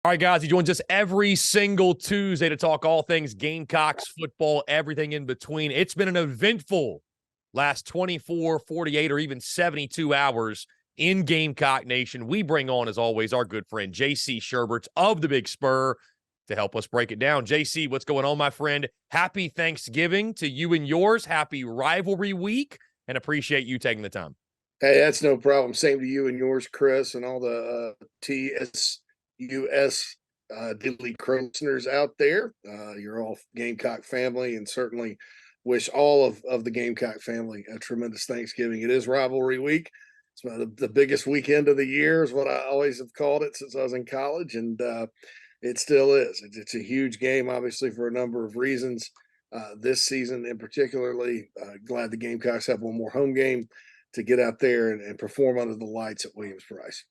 All right, guys, he joins us every single Tuesday to talk all things Gamecocks, football, everything in between. It's been an eventful last 24, 48, or even 72 hours in Gamecock Nation. We bring on, as always, our good friend JC Shurburtt of the Big Spur to help us break it down. JC, what's going on, my friend? Happy Thanksgiving to you and yours. Happy Rivalry Week, and appreciate you taking the time. Hey, that's no problem. Same to you and yours, Chris, and all the TSUS Diddley Crow listeners out there. You're all Gamecock family, and certainly wish all of the Gamecock family a tremendous Thanksgiving. It is Rivalry Week. It's the biggest weekend of the year, is what I always have called it since I was in college, and it still is. It's a huge game, obviously, for a number of reasons. This season, in particularly, glad the Gamecocks have one more home game to get out there and perform under the lights at Williams-Brice.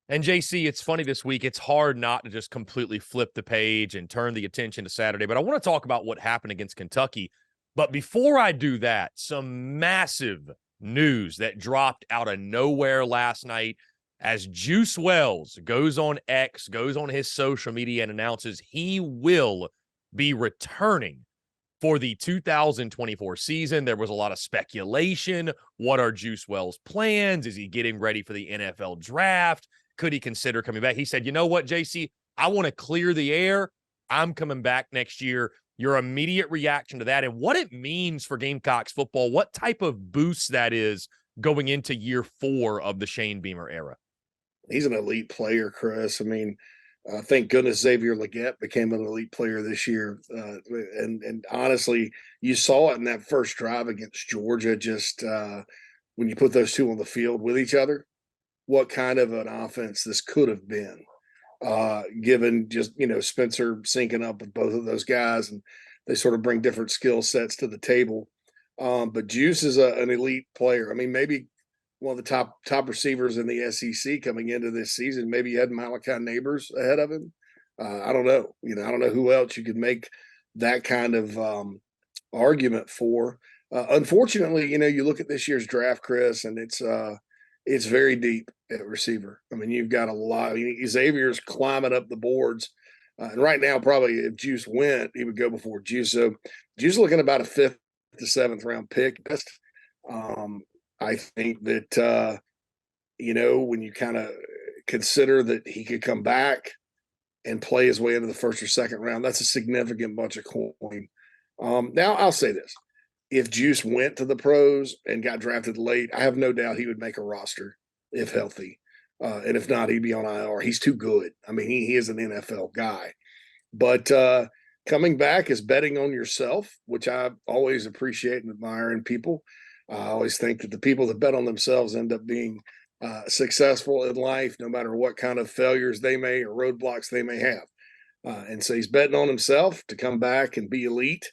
And JC, it's funny this week. It's hard not to just completely flip the page and turn the attention to Saturday. But I want to talk about what happened against Kentucky. But before I do that, some massive news that dropped out of nowhere last night as Juice Wells goes on X, goes on his social media and announces he will be returning for the 2024 season. There was a lot of speculation. What are Juice Wells' plans? Is he getting ready for the NFL draft? Could he consider coming back? He said, you know what, JC, I want to clear the air. I'm coming back next year. Your immediate reaction to that and what it means for Gamecocks football, what type of boost that is going into year 4 of the Shane Beamer era. He's an elite player, Chris. I mean, thank goodness Xavier Legette became an elite player this year. And honestly, you saw it in that first drive against Georgia, just when you put those two on the field with each other, what kind of an offense this could have been, given just, Spencer syncing up with both of those guys, and they sort of bring different skill sets to the table. But Juice is an elite player. I mean, maybe one of the top receivers in the SEC coming into this season. Maybe you had Malachi Neighbors ahead of him. I don't know. I don't know who else you could make that kind of argument for. Unfortunately, you look at this year's draft, Chris, and it's very deep at receiver. I mean, you've got a lot. Xavier's climbing up the boards. And right now, probably if Juice went, he would go before Juice. So Juice looking about a 5th to 7th round pick. Best. I think that, when you kind of consider that he could come back and play his way into the 1st or 2nd round, that's a significant bunch of coin. Now, I'll say this. If Juice went to the pros and got drafted late, I have no doubt he would make a roster if healthy. And if not, he'd be on IR. He's too good. I mean, he is an NFL guy. But coming back is betting on yourself, which I always appreciate and admire in people. I always think that the people that bet on themselves end up being successful in life, no matter what kind of failures they may or roadblocks they may have. And so he's betting on himself to come back and be elite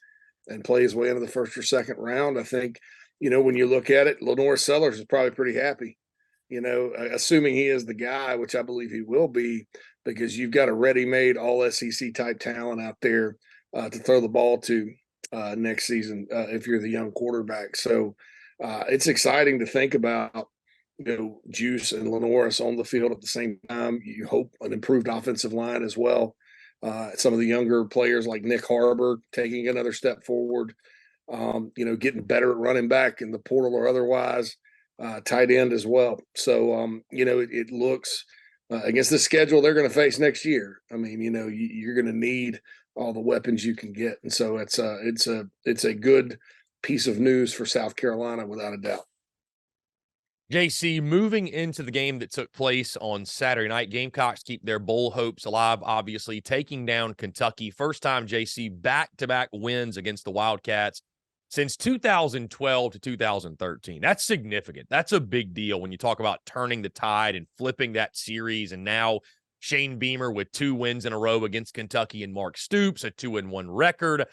and play his way into the 1st or 2nd round. I think, when you look at it, Lenore Sellers is probably pretty happy, assuming he is the guy, which I believe he will be, because you've got a ready-made all SEC type talent out there to throw the ball to next season if you're the young quarterback. So, it's exciting to think about, Juice and Lenoris on the field at the same time. You hope an improved offensive line as well. Some of the younger players like Nick Harbor taking another step forward, getting better at running back in the portal or otherwise, tight end as well. So, it looks against the schedule they're going to face next year. I mean, you're going to need all the weapons you can get. And so it's a good piece of news for South Carolina, without a doubt. JC, moving into the game that took place on Saturday night, Gamecocks keep their bowl hopes alive, obviously, taking down Kentucky. First time, JC, back-to-back wins against the Wildcats since 2012 to 2013. That's significant. That's a big deal when you talk about turning the tide and flipping that series. And now Shane Beamer with 2 wins in a row against Kentucky and Mark Stoops, a 2-1 record.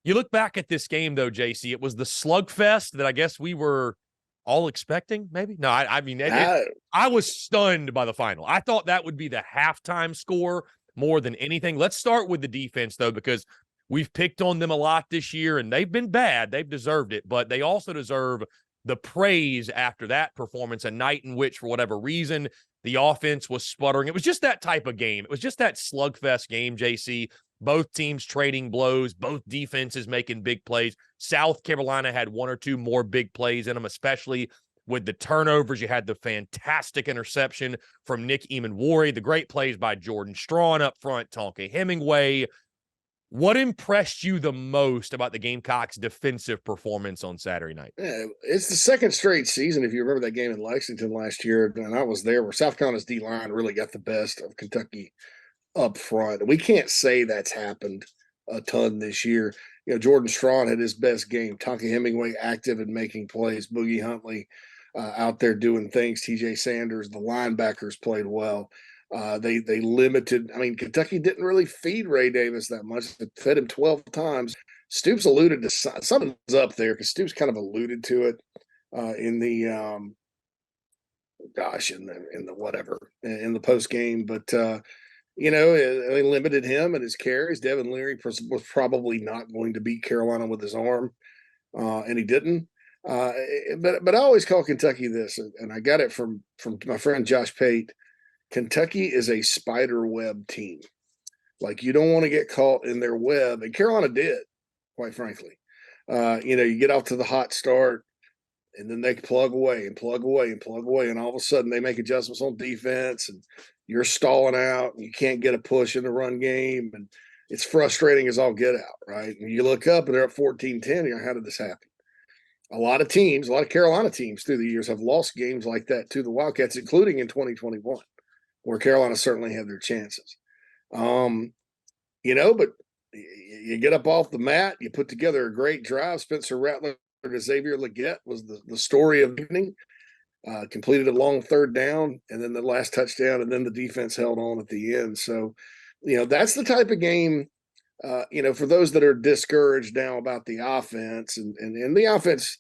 You look back at this game, though, JC, it was the slugfest that I guess we were all expecting, maybe? No, I was stunned by the final. I thought that would be the halftime score more than anything. Let's start with the defense, though, because we've picked on them a lot this year, and they've been bad. They've deserved it, but they also deserve the praise after that performance, a night in which, for whatever reason, The offense was sputtering. It was just that type of game. It was just that slugfest game, JC. Both teams trading blows, both defenses making big plays. South Carolina had one or two more big plays in them, especially with the turnovers. You had the fantastic interception from Nick Eamon-Warry, the great plays by Jordan Strawn up front, Tonka Hemingway. What impressed you the most about the Gamecocks' defensive performance on Saturday night? Yeah, it's the second straight season, if you remember that game in Lexington last year, and I was there, where South Carolina's D-line really got the best of Kentucky up front. We can't say that's happened a ton this year. Jordan Strawn had his best game. Tonka Hemingway active and making plays. Boogie Huntley out there doing things. TJ Sanders, the linebackers played well. They limited. I mean, Kentucky didn't really feed Ray Davis that much. They fed him 12 times. Stoops alluded to something's up there, because Stoops kind of alluded to it in the in the post game. But they limited him and his carries. Devin Leary was probably not going to beat Carolina with his arm, and he didn't. But I always call Kentucky this, and I got it from my friend Josh Pate. Kentucky is a spider web team. Like, you don't want to get caught in their web, and Carolina did, quite frankly. You get off to the hot start, and then they plug away and plug away and plug away, and all of a sudden they make adjustments on defense, and you're stalling out, and you can't get a push in the run game, and it's frustrating as all get out, right? And you look up, and they're up 14-10. You're like, how did this happen? A lot of Carolina teams through the years have lost games like that to the Wildcats, including in 2021, where Carolina certainly had their chances. But you get up off the mat, you put together a great drive. Spencer Rattler to Xavier Legette was the story of the evening. Completed a long third down, and then the last touchdown, and then the defense held on at the end. So, that's the type of game, for those that are discouraged now about the offense, and the offense,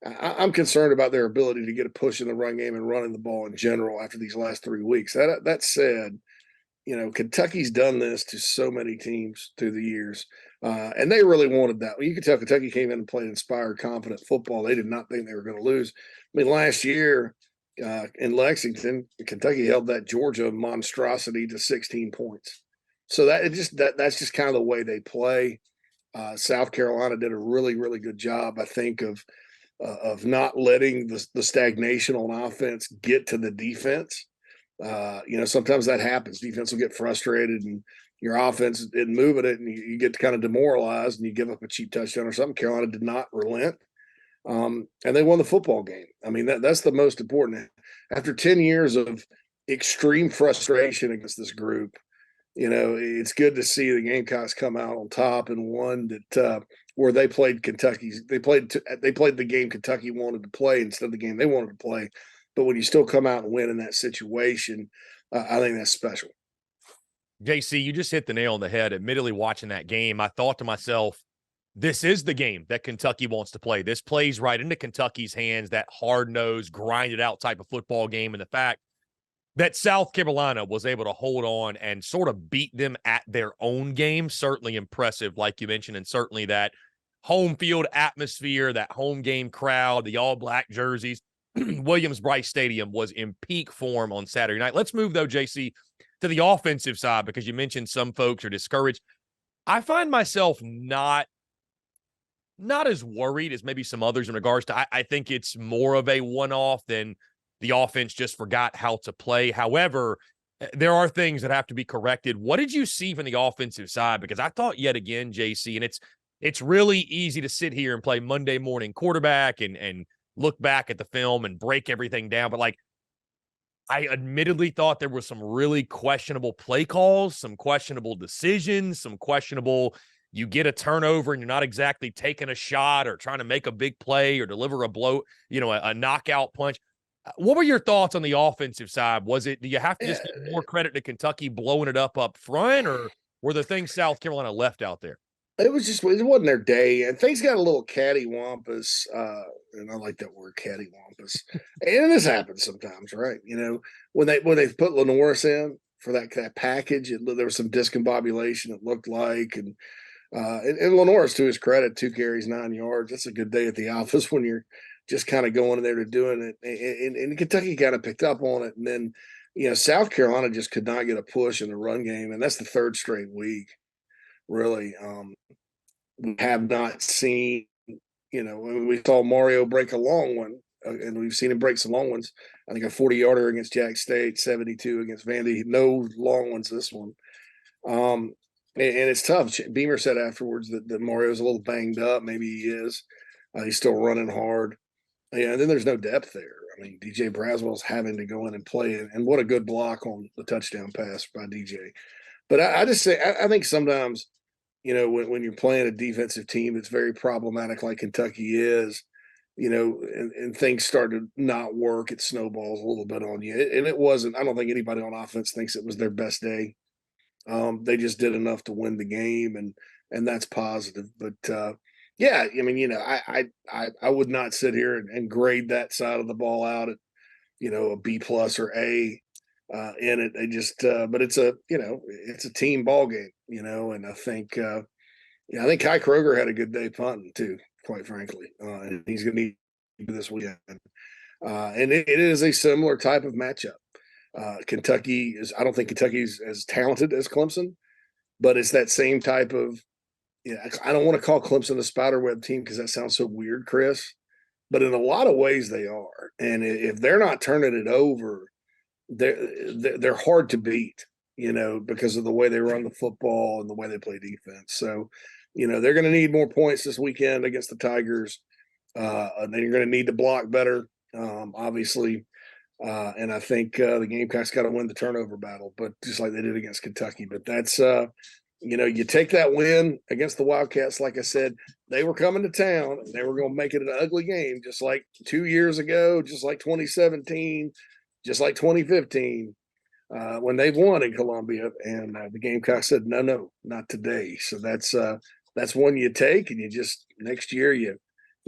I'm concerned about their ability to get a push in the run game and running the ball in general after these last 3 weeks. That said, Kentucky's done this to so many teams through the years, and they really wanted that. You could tell Kentucky came in and played inspired, confident football. They did not think they were going to lose. I mean, last year in Lexington, Kentucky held that Georgia monstrosity to 16 points. So that's just kind of the way they play. South Carolina did a really, really good job, I think, of not letting the stagnation on offense get to the defense. Sometimes that happens. Defense will get frustrated, and your offense isn't moving it, and you get kind of demoralized, and you give up a cheap touchdown or something. Carolina did not relent, and they won the football game. I mean, that's the most important. After 10 years of extreme frustration against this group, it's good to see the Gamecocks come out on top, and one that where they played they played the game Kentucky wanted to play instead of the game they wanted to play. But when you still come out and win in that situation, I think that's special. JC, you just hit the nail on the head. Admittedly, watching that game, I thought to myself, this is the game that Kentucky wants to play. This plays right into Kentucky's hands, that hard-nosed, grinded-out type of football game. And the fact that South Carolina was able to hold on and sort of beat them at their own game, certainly impressive, like you mentioned, and certainly that home field atmosphere, that home game crowd, the all-black jerseys. Williams-Brice Stadium was in peak form on Saturday night. Let's move, though, JC, to the offensive side, because you mentioned some folks are discouraged. I find myself not as worried as maybe some others in regards to I think it's more of a one-off than the offense just forgot how to play. However, there are things that have to be corrected. What did you see from the offensive side? Because I thought yet again, JC, and it's really easy to sit here and play Monday morning quarterback and look back at the film and break everything down. But I admittedly thought there were some really questionable play calls, some questionable decisions, some questionable, you get a turnover and you're not exactly taking a shot or trying to make a big play or deliver a a knockout punch. What were your thoughts on the offensive side? Do you have to just give more credit to Kentucky blowing it up front, or were there things South Carolina left out there? It wasn't their day, and things got a little cattywampus, and I like that word, cattywampus. And this happens sometimes, right? When they put Lenoris in for that package, there was some discombobulation, it looked like, and Lenoris, to his credit, 2 carries, 9 yards. That's a good day at the office when you're just kind of going in there to doing it. And Kentucky kind of picked up on it, and then South Carolina just could not get a push in the run game, and that's the third straight week, really. We have not seen, we saw Mario break a long one, and we've seen him break some long ones. I think a 40-yarder against Jack State, 72 against Vandy. No long ones this one. And it's tough. Beamer said afterwards that Mario's a little banged up. Maybe he is. He's still running hard. Yeah, and then there's no depth there. I mean, DJ Braswell's having to go in and play it, and what a good block on the touchdown pass by DJ. But I just say I think sometimes, when you're playing a defensive team that's very problematic like Kentucky is, and things start to not work, it snowballs a little bit on you. And it wasn't. I don't think anybody on offense thinks it was their best day. They just did enough to win the game, and that's positive. But yeah, I mean, I would not sit here and grade that side of the ball out at a B plus or A in it. They just, but it's a team ball game, and I think Kai Kroger had a good day punting too, quite frankly, and he's going to need this weekend. And it is a similar type of matchup. I don't think Kentucky's as talented as Clemson, but it's that same type of, I don't want to call Clemson a spiderweb team because that sounds so weird, Chris, but in a lot of ways they are. And if they're not turning it over, they're hard to beat, because of the way they run the football and the way they play defense. So, they're going to need more points this weekend against the Tigers. They're going to need to block better, obviously. And I think the Gamecocks got to win the turnover battle, but just like they did against Kentucky. But that's, you take that win against the Wildcats. Like I said, they were coming to town. And they were going to make it an ugly game, just like 2 years ago, just like 2017, just like 2015, when they've won in Columbia. And the Gamecocks said, no, not today. So that's one you take, and you just next year you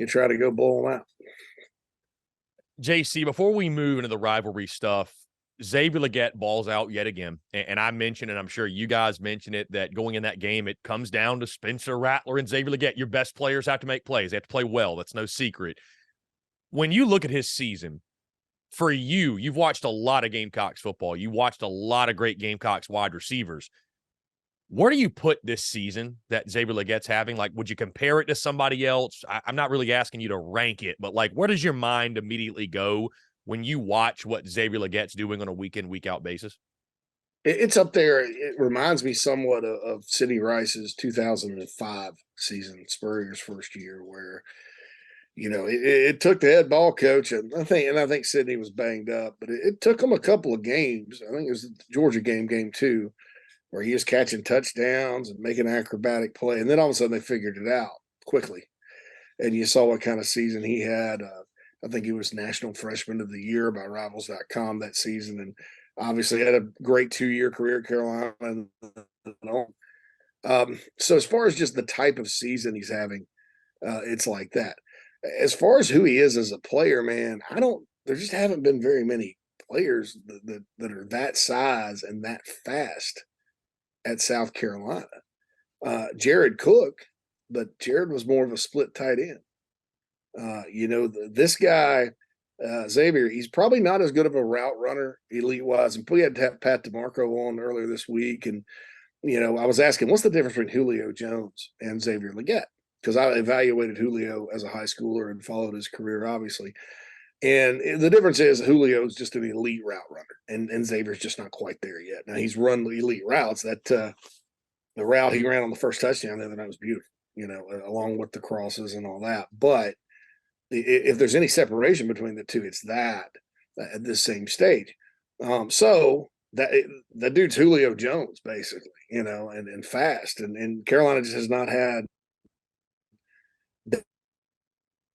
try to go blow them out. JC, before we move into the rivalry stuff, Xavier Legette balls out yet again. And I mentioned, and I'm sure you guys mentioned it, that going in that game, it comes down to Spencer Rattler and Xavier Legette. Your best players have to make plays. They have to play well. That's no secret. When you look at his season, for you've watched a lot of Gamecocks football. You watched a lot of great Gamecocks wide receivers. Where do you put this season that Xavier Legette's having? Like, would you compare it to somebody else? I'm not really asking you to rank it, but like, where does your mind immediately go when you watch what Xavier Legette's doing on a week in, week out basis? It's up there. It reminds me somewhat of Sidney Rice's 2005 season, Spurrier's first year, where it took the head ball coach, and I think Sidney was banged up, but it took him a couple of games. I think it was the Georgia game 2, where he was catching touchdowns and making acrobatic play. And then all of a sudden they figured it out quickly. And you saw what kind of season he had. I think he was National Freshman of the Year by Rivals.com that season. And obviously had a great 2-year career at Carolina. So as far as just the type of season he's having, it's like that. As far as who he is as a player, man, there just haven't been very many players that are that size and that fast at South Carolina. Jared Cook, but Jared was more of a split tight end. This guy, Xavier, he's probably not as good of a route runner elite-wise. And we had to have Pat DeMarco on earlier this week. And, I was asking, what's the difference between Julio Jones and Xavier Legette? Because I evaluated Julio as a high schooler and followed his career, obviously. And the difference is Julio is just an elite route runner, and Xavier's just not quite there yet. Now, he's run elite routes. That the route he ran on the first touchdown the other night was beautiful, along with the crosses and all that. But if there's any separation between the two, it's that at this same stage. So that dude's Julio Jones, basically, and fast. And Carolina just has not had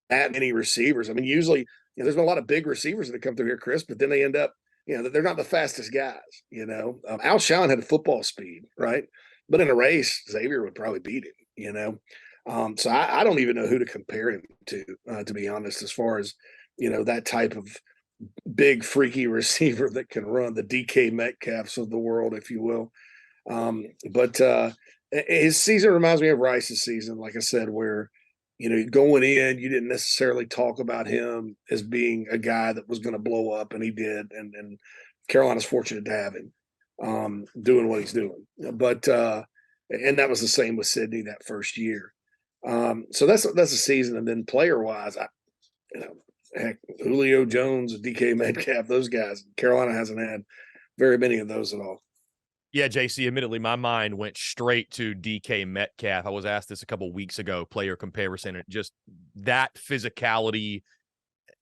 that many receivers. I mean, usually, there's been a lot of big receivers that come through here, Chris, but then they end up, they're not the fastest guys. Alshon had football speed, right? But in a race, Xavier would probably beat him. So I don't even know who to compare him to be honest, as far as that type of big freaky receiver that can run, the DK Metcalfs of the world, if you will. But his season reminds me of Rice's season, like I said, where going in, you didn't necessarily talk about him as being a guy that was going to blow up, and he did. And Carolina's fortunate to have him doing what he's doing. But and that was the same with Sydney that first year. So that's a season. And then player wise, heck, Julio Jones, DK Metcalf, those guys. Carolina hasn't had very many of those at all. Yeah, JC, admittedly, my mind went straight to DK Metcalf. I was asked this a couple weeks ago, player comparison, and just that physicality,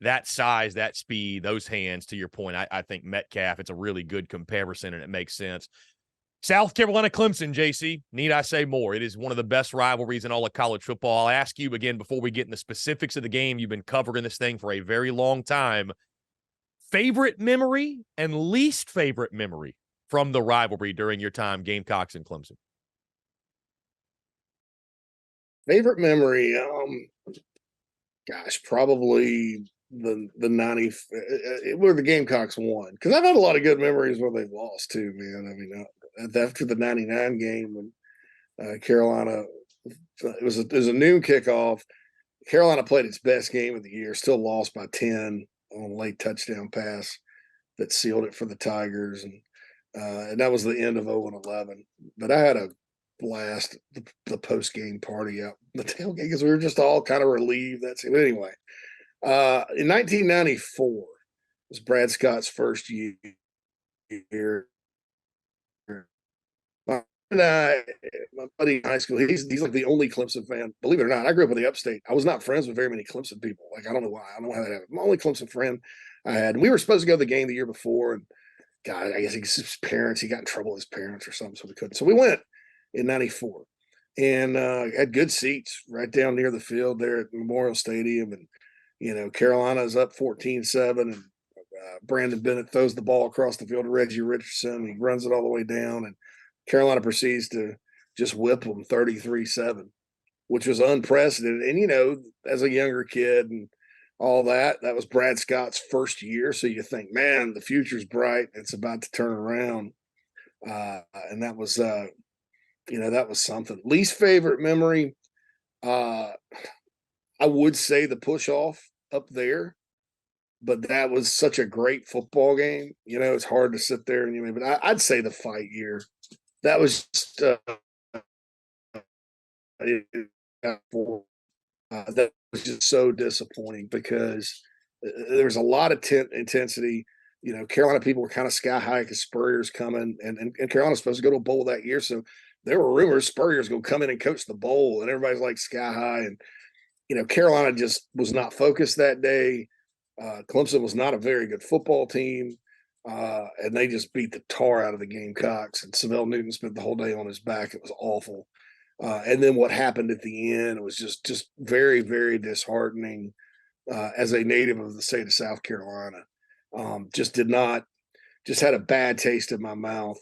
that size, that speed, those hands, to your point, I think Metcalf, it's a really good comparison, and it makes sense. South Carolina Clemson, JC, need I say more? It is one of the best rivalries in all of college football. I'll ask you again before we get in the specifics of the game. You've been covering this thing for a very long time. Favorite memory and least favorite memory from the rivalry during your time, Gamecocks and Clemson? Favorite memory, gosh, probably the 90 where the Gamecocks won, because I've had a lot of good memories where they've lost too, man. I mean, after the 99 game when Carolina, it was a noon kickoff. Carolina played its best game of the year, still lost by 10 on a late touchdown pass that sealed it for the Tigers, and that was the end of 0-11. But I had a blast the post game party out the tailgate because we were just all kind of relieved. That's it. But anyway, in 1994 was Brad Scott's first year. My buddy in high school, he's like the only Clemson fan. Believe it or not, I grew up in the upstate. I was not friends with very many Clemson people. Like, I don't know why. I don't know how that happened. My only Clemson friend I had. And we were supposed to go to the game the year before, and God, I guess his parents, he got in trouble with his parents or something, so we couldn't. So we went in 94 and had good seats right down near the field there at Memorial Stadium. And, Carolina's up 14-7, and Brandon Bennett throws the ball across the field to Reggie Richardson. He runs it all the way down, and Carolina proceeds to just whip them 33-7, which was unprecedented. And, as a younger kid and all that was Brad Scott's first year. So you think, man, the future's bright. It's about to turn around. And that was, that was something. Least favorite memory, I would say the push off up there, but that was such a great football game. It's hard to sit there but I'd say the fight year. That was just that was just so disappointing because there was a lot of intensity. Carolina people were kind of sky high because Spurrier's coming, and Carolina's supposed to go to a bowl that year. So there were rumors Spurrier's going to come in and coach the bowl, and everybody's like sky high. And, Carolina just was not focused that day. Clemson was not a very good football team. And they just beat the tar out of the Gamecocks, and Savell Newton spent the whole day on his back. It was awful. And then what happened at the end, it was just very, very disheartening as a native of the state of South Carolina. Just had a bad taste in my mouth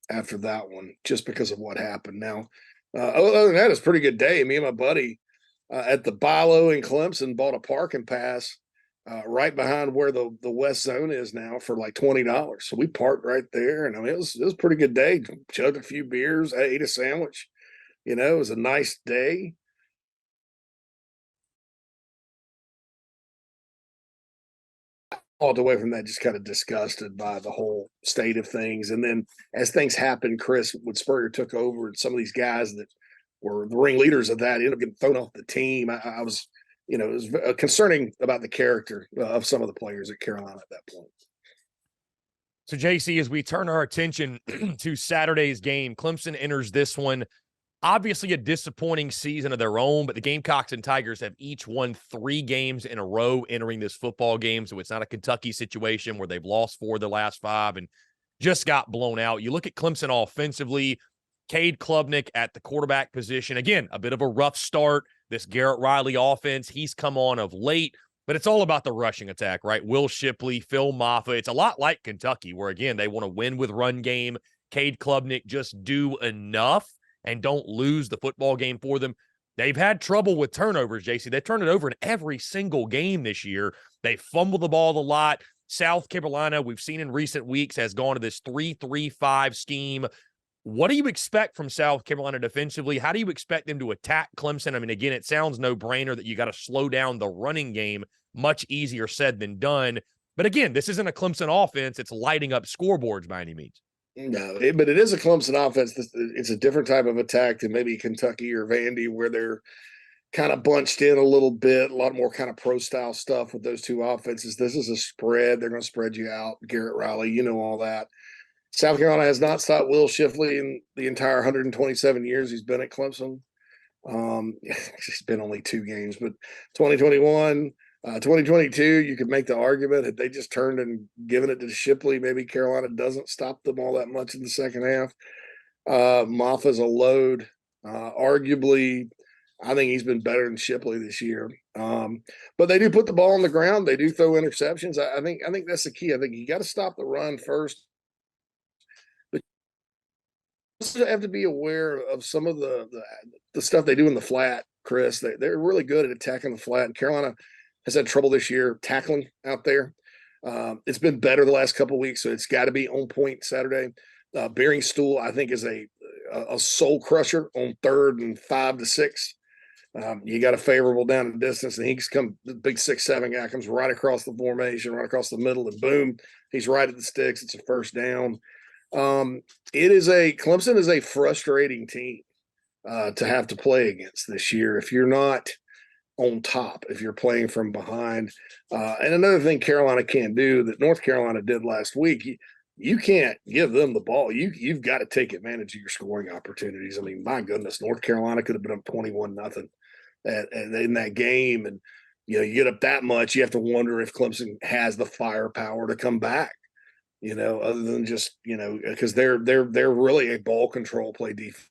after that one, just because of what happened. Now, other than that, it's a pretty good day. Me and my buddy at the Bilo in Clemson bought a parking pass right behind where the West Zone is now for like $20. So we parked right there, and I mean it was a pretty good day. Chugged a few beers, I ate a sandwich. It was a nice day. Walked away from that just kind of disgusted by the whole state of things. And then as things happened, Chris, when Spurrier took over, and some of these guys that were the ringleaders of that ended up getting thrown off the team. I was it was concerning about the character of some of the players at Carolina at that point. So, JC, as we turn our attention to Saturday's game, Clemson enters this one. Obviously a disappointing season of their own, but the Gamecocks and Tigers have each won 3 games in a row entering this football game, so it's not a Kentucky situation where they've lost 4 of the last 5 and just got blown out. You look at Clemson offensively, Cade Klubnik at the quarterback position. Again, a bit of a rough start. This Garrett Riley offense, he's come on of late, but it's all about the rushing attack, right? Will Shipley, Phil Maffa. It's a lot like Kentucky, where, again, they want to win with run game. Cade Klubnik just do enough and don't lose the football game for them. They've had trouble with turnovers, JC. They've turned it over in every single game this year. They fumble the ball a lot. South Carolina, we've seen in recent weeks, has gone to this 3-3-5 scheme. What do you expect from South Carolina defensively? How do you expect them to attack Clemson? I mean, again, it sounds no-brainer that you got to slow down the running game. Much easier said than done. But again, this isn't a Clemson offense. It's lighting up scoreboards by any means. No, but it is a Clemson offense. It's a different type of attack than maybe Kentucky or Vandy, where they're kind of bunched in a little bit, a lot more kind of pro style stuff with those two offenses. This is a spread. They're going to spread you out. Garrett Riley, you know all that. South Carolina has not stopped Will Shipley in the entire 127 years he's been at Clemson. It's been only 2 games, but 2021, 2022, you could make the argument that they just turned and given it to Shipley. Maybe Carolina doesn't stop them all that much in the second half. Maffa's a load. Arguably, I think he's been better than Shipley this year. But they do put the ball on the ground. They do throw interceptions. I think that's the key. I think you got to stop the run first. But you also have to be aware of some of the stuff they do in the flat, Chris. They're really good at attacking the flat. And Carolina has had trouble this year tackling out there. It's been better the last couple of weeks, so it's got to be on point Saturday. Bearing Stool, I think, is a soul crusher on 3rd and 5 to 6. You got a favorable down and distance, and he's come. The big 6'7" guy comes right across the formation, right across the middle, and boom, he's right at the sticks. It's a first down. Clemson is a frustrating team to have to play against this year if you're not on top, if you're playing from behind. And another thing Carolina can't do that North Carolina did last week, you can't give them the ball. You've got to take advantage of your scoring opportunities. I mean, my goodness, North Carolina could have been up 21-0 in that game. And, you get up that much, you have to wonder if Clemson has the firepower to come back, other than just, because they're really a ball control play defense.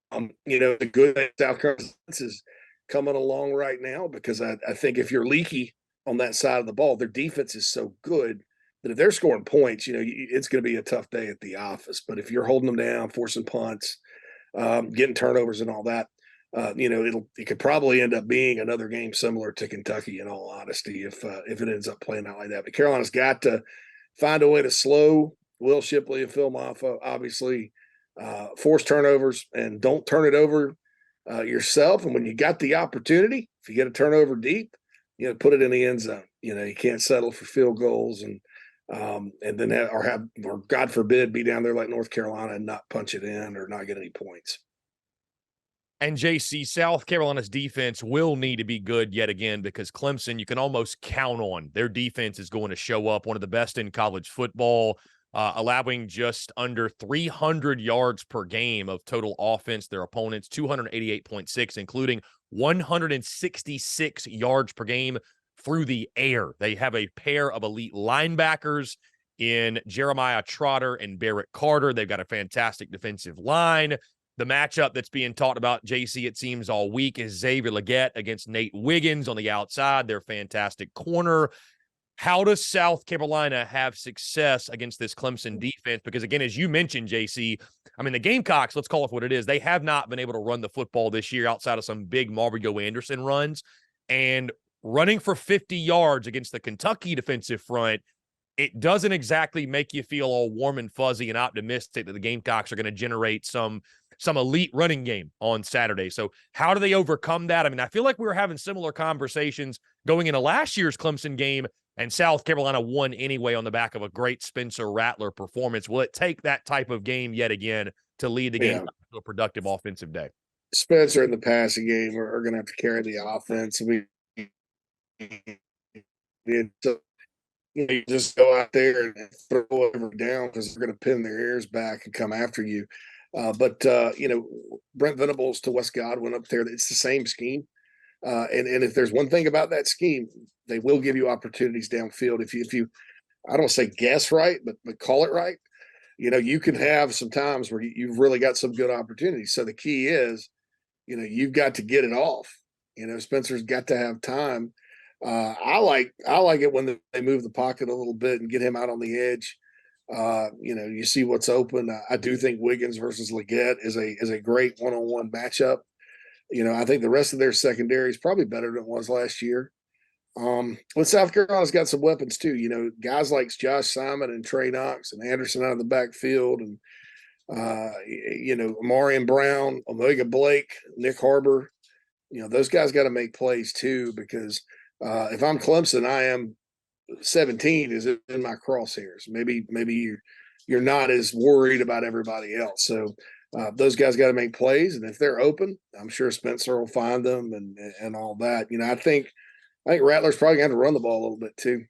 The good thing South Carolina is coming along right now, because I think if you're leaky on that side of the ball, their defense is so good that if they're scoring points, it's going to be a tough day at the office. But if you're holding them down, forcing punts, getting turnovers and all that, it could probably end up being another game similar to Kentucky, in all honesty, if it ends up playing out like that. But Carolina's got to find a way to slow Will Shipley and Phil Maffa, obviously, force turnovers, and don't turn it over yourself. And when you got the opportunity, if you get a turnover deep, put it in the end zone. You can't settle for field goals and then or God forbid, be down there like North Carolina and not punch it in or not get any points. And JC, South Carolina's defense will need to be good yet again, because Clemson, you can almost count on their defense is going to show up, one of the best in college football, allowing just under 300 yards per game of total offense. Their opponents, 288.6, including 166 yards per game through the air. They have a pair of elite linebackers in Jeremiah Trotter and Barrett Carter. They've got a fantastic defensive line. The matchup that's being talked about, JC, it seems all week, is Xavier Legette against Nate Wiggins on the outside. Their fantastic corner. How does South Carolina have success against this Clemson defense? Because, again, as you mentioned, JC, I mean, the Gamecocks, let's call it what it is, they have not been able to run the football this year outside of some big Mario Anderson runs. And running for 50 yards against the Kentucky defensive front, it doesn't exactly make you feel all warm and fuzzy and optimistic that the Gamecocks are going to generate some elite running game on Saturday. So how do they overcome that? I mean, I feel like we were having similar conversations going into last year's Clemson game, and South Carolina won anyway on the back of a great Spencer Rattler performance. Will it take that type of game yet again to lead the game to a productive offensive day? Spencer in the passing game are going to have to carry the offense. You just go out there and throw whatever down, because they're going to pin their ears back and come after you. But Brent Venables to Wes Godwin up there, it's the same scheme. And if there's one thing about that scheme, they will give you opportunities downfield. If you I don't say guess right, but call it right. You can have some times where you've really got some good opportunities. So the key is, you've got to get it off. Spencer's got to have time. I like it when they move the pocket a little bit and get him out on the edge. You see what's open. I do think Wiggins versus Legette is a great one-on-one matchup. I think the rest of their secondary is probably better than it was last year. But South Carolina's got some weapons too. Guys like Josh Simon and Trey Knox and Anderson out of the backfield, and Amarian Brown, Omega Blake, Nick Harbor. Those guys got to make plays too, because If I'm Clemson, I am 17 is in my crosshairs. Maybe you're not as worried about everybody else. So those guys got to make plays, and if they're open, I'm sure Spencer will find them and all that. I think Rattler's probably going to have to run the ball a little bit too.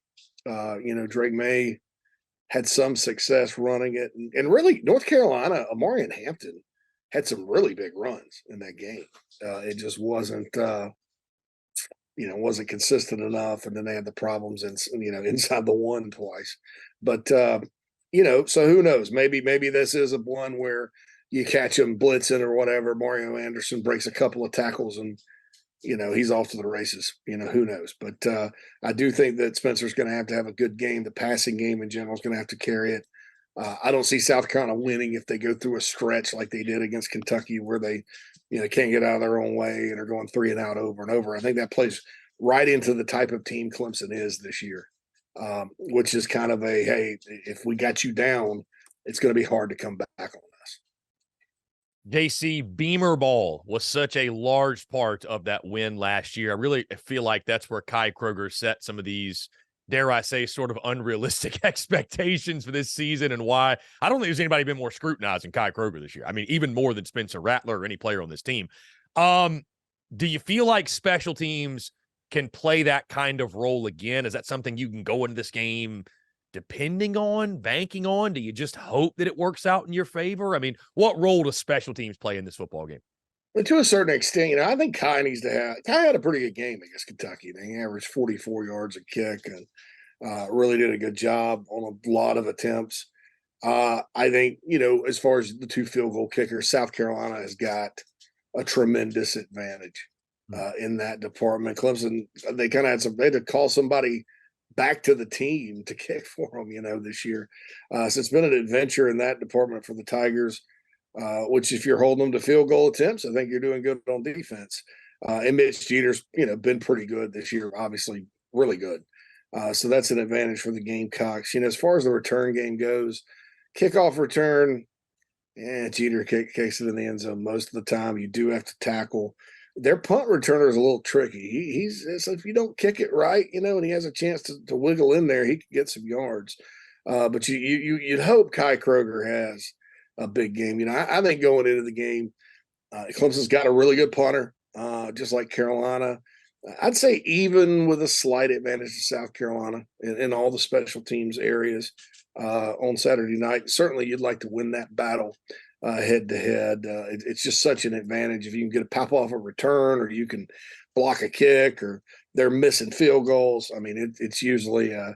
Drake May had some success running it, and really North Carolina, Amari and Hampton had some really big runs in that game. It just wasn't consistent enough, and then they had the problems inside the one twice. But so who knows? Maybe this is a one where you catch him blitzing or whatever. Mario Anderson breaks a couple of tackles and he's off to the races. Who knows? But I do think that Spencer's going to have a good game. The passing game in general is going to have to carry it. I don't see South Carolina winning if they go through a stretch like they did against Kentucky, where they, can't get out of their own way and are going 3 and out over and over. I think that plays right into the type of team Clemson is this year, which is kind of hey, if we got you down, it's going to be hard to come back on us. JC, Beamer ball was such a large part of that win last year. I really feel like that's where Kai Kroger set some of these, dare I say, sort of unrealistic expectations for this season, and why I don't think there's anybody been more scrutinized than Kai Kroger this year. I mean, even more than Spencer Rattler or any player on this team. Do you feel like special teams can play that kind of role again? Is that something you can go into this game depending on, banking on? Do you just hope that it works out in your favor? I mean, what role does special teams play in this football game? But to a certain extent, I think Kai needs to have. Kai had a pretty good game against Kentucky. He averaged 44 yards a kick and really did a good job on a lot of attempts. I think, as far as the 2 field goal kickers, South Carolina has got a tremendous advantage in that department. Clemson, they kind of they had to call somebody back to the team to kick for them, this year. So it's been an adventure in that department for the Tigers, which if you're holding them to field goal attempts, I think you're doing good on defense. And Mitch Jeter's, been pretty good this year, obviously really good. So that's an advantage for the Gamecocks. As far as the return game goes, kickoff return, Jeter kicks it in the end zone most of the time. You do have to tackle. Their punt returner is a little tricky. So if you don't kick it right, and he has a chance to wiggle in there, he could get some yards. But you'd hope Kai Kroger has a big game. I think going into the game, Clemson's got a really good punter, just like Carolina. I'd say even with a slight advantage to South Carolina in all the special teams areas on Saturday night. Certainly you'd like to win that battle head to head. It's just such an advantage if you can get a pop off a return, or you can block a kick, or they're missing field goals. I mean, it's usually a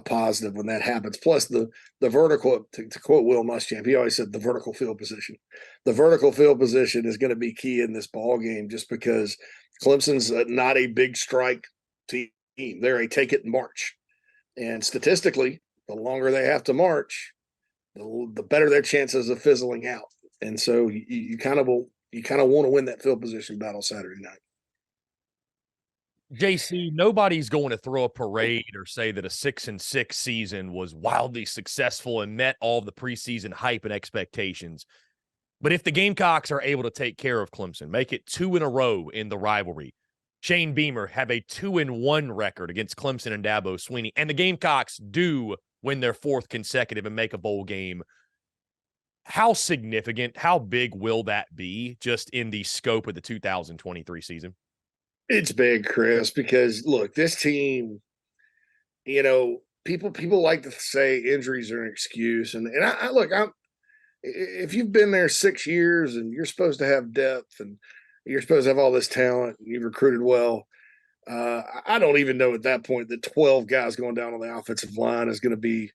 positive when that happens. Plus the vertical, to quote Will Muschamp, he always said the vertical field position. The vertical field position is going to be key in this ball game, just because Clemson's not a big strike team. They're a take it and march. And statistically, the longer they have to march, the better their chances of fizzling out. And so you kind of want to win that field position battle Saturday night. JC, nobody's going to throw a parade or say that a 6-6 season was wildly successful and met all the preseason hype and expectations. But if the Gamecocks are able to take care of Clemson, make it 2 in a row in the rivalry, Shane Beamer have a 2-1 record against Clemson and Dabo Swinney, and the Gamecocks do win their 4th consecutive and make a bowl game, how significant, how big will that be just in the scope of the 2023 season? It's big, Chris, because look, this team, people like to say injuries are an excuse. And I look, if you've been there 6 years and you're supposed to have depth and you're supposed to have all this talent, and you've recruited well, I don't even know at that point that 12 guys going down on the offensive line is going to be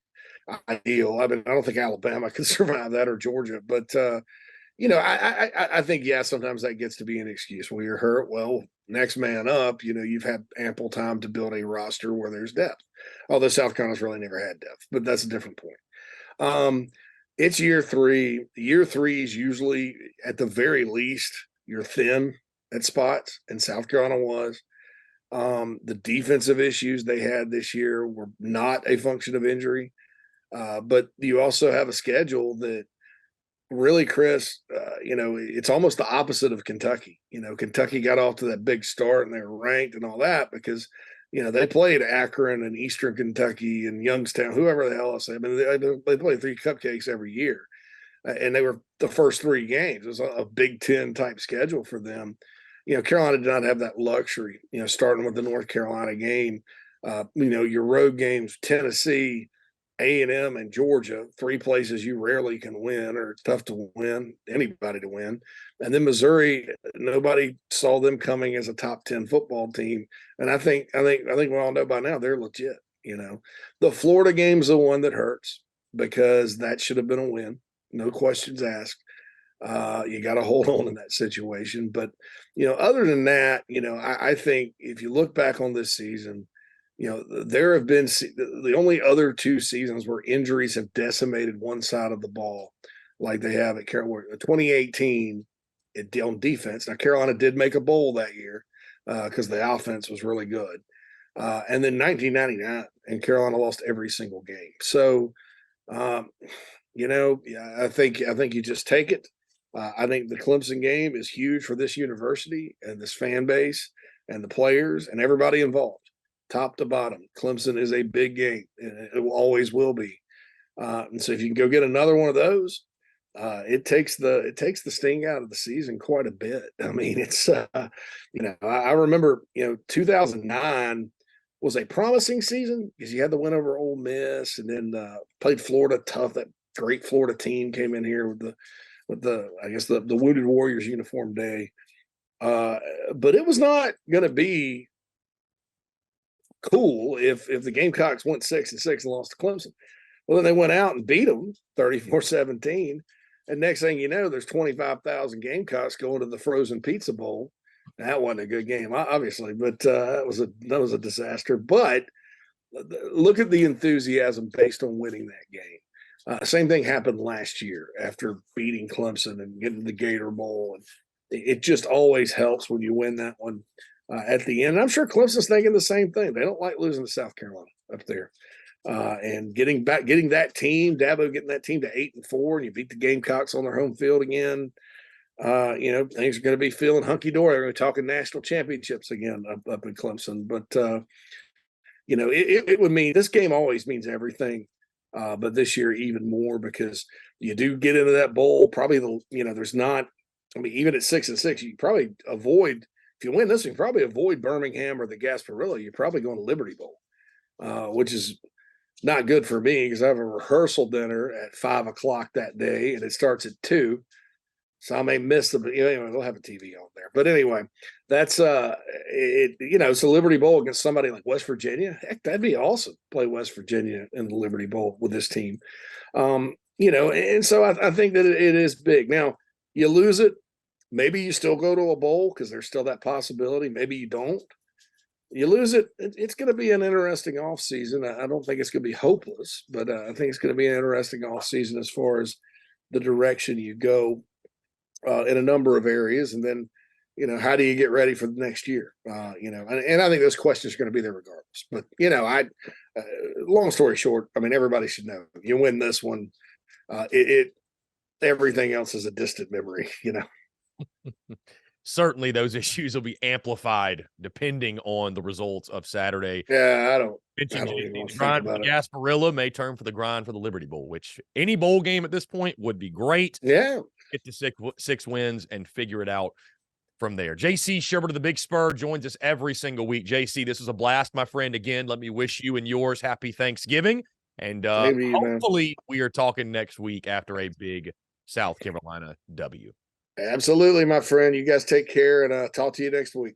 ideal. I mean, I don't think Alabama could survive that, or Georgia, but I think, sometimes that gets to be an excuse. Well, you're hurt. Well, next man up, you've had ample time to build a roster where there's depth. Although South Carolina's really never had depth, but that's a different point. It's year 3. Year 3 is usually, at the very least, you're thin at spots, and South Carolina was. The defensive issues they had this year were not a function of injury. But you also have a schedule that really, Chris, it's almost the opposite of Kentucky. Kentucky got off to that big start and they were ranked and all that because They played Akron and Eastern Kentucky and Youngstown, whoever the hell else. I mean, they play three cupcakes every year, and they were the first three games. It was a Big Ten type schedule for them. Carolina did not have that luxury. Starting with the North Carolina game, your road games, Tennessee, A&M, and Georgia, three places you rarely can win, or it's tough to win, anybody to win. And then Missouri, nobody saw them coming as a top 10 football team. And I think we all know by now they're legit. The Florida game's the one that hurts because that should have been a win. No questions asked. You got to hold on in that situation. But, other than that, I think if you look back on this season, there have been the only other two seasons where injuries have decimated one side of the ball, like they have at Carolina. 2018, on defense. Now, Carolina did make a bowl that year because the offense was really good. And then 1999, and Carolina lost every single game. So, I think you just take it. I think the Clemson game is huge for this university and this fan base and the players and everybody involved, top to bottom. Clemson is a big game, and it always will be. And so if you can go get another one of those, it takes the sting out of the season quite a bit. I mean, it's I remember 2009 was a promising season because you had the win over Ole Miss, and then played Florida tough. That great Florida team came in here with the I guess the Wounded Warriors uniform day, but it was not going to be cool if the Gamecocks went 6-6 and lost to Clemson. Well, then they went out and beat them 34-17. And next thing you know, there's 25,000 Gamecocks going to the Frozen Pizza Bowl. That wasn't a good game, obviously, but that was a disaster. But look at the enthusiasm based on winning that game. Same thing happened last year after beating Clemson and getting the Gator Bowl. And it just always helps when you win that one at the end. And I'm sure Clemson's thinking the same thing. They don't like losing to South Carolina up there. And getting that team, Dabo getting that team to 8-4, and you beat the Gamecocks on their home field again. Things are going to be feeling hunky dory. They're going to be talking national championships again up in Clemson. But it would mean this game always means everything. But this year even more because you do get into that bowl. Probably there's not. I mean, even at 6-6, you probably avoid. If you win this, you probably avoid Birmingham or the Gasparilla. You're probably going to Liberty Bowl, which is not good for me because I have a rehearsal dinner at 5:00 that day, and it starts at 2. So I may miss anyway, they'll have a TV on there. But anyway, that's it's a Liberty Bowl against somebody like West Virginia. Heck, that'd be awesome. Play West Virginia in the Liberty Bowl with this team. And so I think that it is big. Now, you lose it, maybe you still go to a bowl because there's still that possibility. Maybe you don't. You lose it, it's going to be an interesting offseason. I don't think it's going to be hopeless, but I think it's going to be an interesting offseason as far as the direction you go. In a number of areas, and then how do you get ready for the next year? And I think those questions are going to be there regardless. But long story short, I mean, everybody should know you win this one. Everything else is a distant memory. Certainly, those issues will be amplified depending on the results of Saturday. Yeah, I don't The even grind for the Gasparilla may turn for the grind for the Liberty Bowl, which any bowl game at this point would be great. Yeah. Get to six wins and figure it out from there. JC Shurburtt of the Big Spur joins us every single week. JC, this was a blast, my friend. Again, let me wish you and yours happy Thanksgiving. And hopefully we are talking next week after a big South Carolina W. Absolutely, my friend. You guys take care, and talk to you next week.